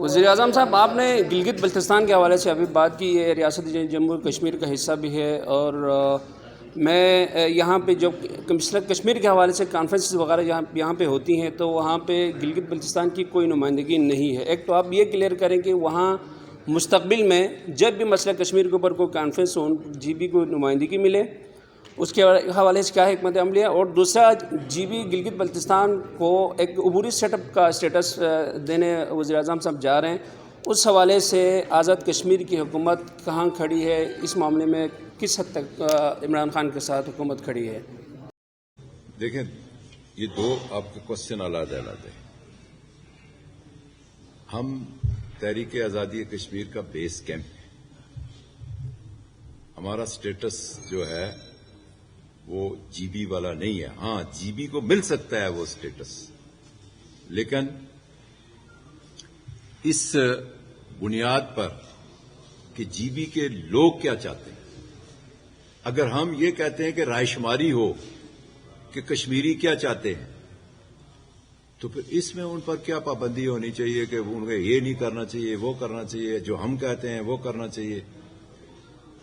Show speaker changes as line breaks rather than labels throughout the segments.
وزیر اعظم صاحب، آپ نے گلگت بلتستان کے حوالے سے ابھی بات کی ہے، ریاست جموں کشمیر کا حصہ بھی ہے، اور میں یہاں پہ جو کمشنر کشمیر کے حوالے سے کانفرنس وغیرہ یہاں پہ ہوتی ہیں تو وہاں پہ گلگت بلتستان کی کوئی نمائندگی نہیں ہے۔ ایک تو آپ یہ کلیئر کریں کہ وہاں مستقبل میں جب بھی مسئلہ کشمیر کے اوپر کوئی کانفرنس ہو، جی بی کو نمائندگی ملے، اس کے حوالے سے کیا حکمت عملی ہے؟ اور دوسرا، جی بی گلگت بلتستان کو ایک عبوری سیٹ اپ کا اسٹیٹس دینے وزیر اعظم صاحب جا رہے ہیں، اس حوالے سے آزاد کشمیر کی حکومت کہاں کھڑی ہے؟ اس معاملے میں کس حد تک عمران خان کے ساتھ حکومت کھڑی ہے؟
دیکھیں، یہ دو آپ کے کوشچن علیحدہ علیحدہ ہیں۔ ہم تحریک آزادی کشمیر کا بیس کیمپ ہے۔ ہمارا سٹیٹس جو ہے وہ جی بی والا نہیں ہے۔ ہاں، جی بی کو مل سکتا ہے وہ سٹیٹس، لیکن اس بنیاد پر کہ جی بی کے لوگ کیا چاہتے ہیں۔ اگر ہم یہ کہتے ہیں کہ رائے شماری ہو کہ کشمیری کیا چاہتے ہیں، تو پھر اس میں ان پر کیا پابندی ہونی چاہیے کہ ان کو یہ نہیں کرنا چاہیے، وہ کرنا چاہیے، جو ہم کہتے ہیں وہ کرنا چاہیے۔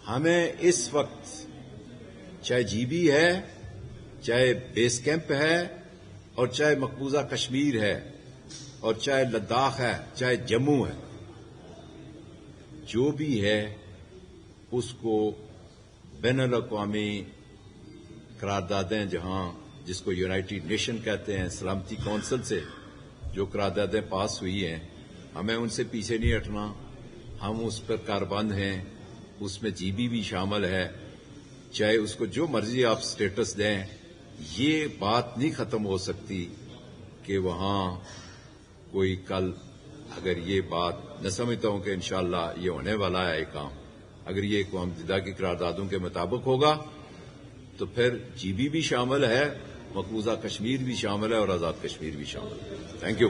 ہمیں اس وقت چاہے جی بی ہے، چاہے بیس کیمپ ہے، اور چاہے مقبوضہ کشمیر ہے، اور چاہے لداخ ہے، چاہے جموں ہے، جو بھی ہے اس کو بین الاقوامی قراردادیں جس کو یونائٹڈ نیشن کہتے ہیں، سلامتی کونسل سے جو قراردادیں پاس ہوئی ہیں، ہمیں ان سے پیچھے نہیں ہٹنا۔ ہم اس پر کاربند ہیں، اس میں جی بی بھی شامل ہے، چاہے اس کو جو مرضی آپ سٹیٹس دیں، یہ بات نہیں ختم ہو سکتی کہ وہاں کوئی کل اگر یہ بات، میں سمجھتا ہوں کہ انشاءاللہ یہ ہونے والا ہے یہ کام، اگر یہ اقوام متحدہ کی قراردادوں کے مطابق ہوگا تو پھر جی بی بھی شامل ہے، مقبوضہ کشمیر بھی شامل ہے، اور آزاد کشمیر بھی شامل ہے۔ Thank you.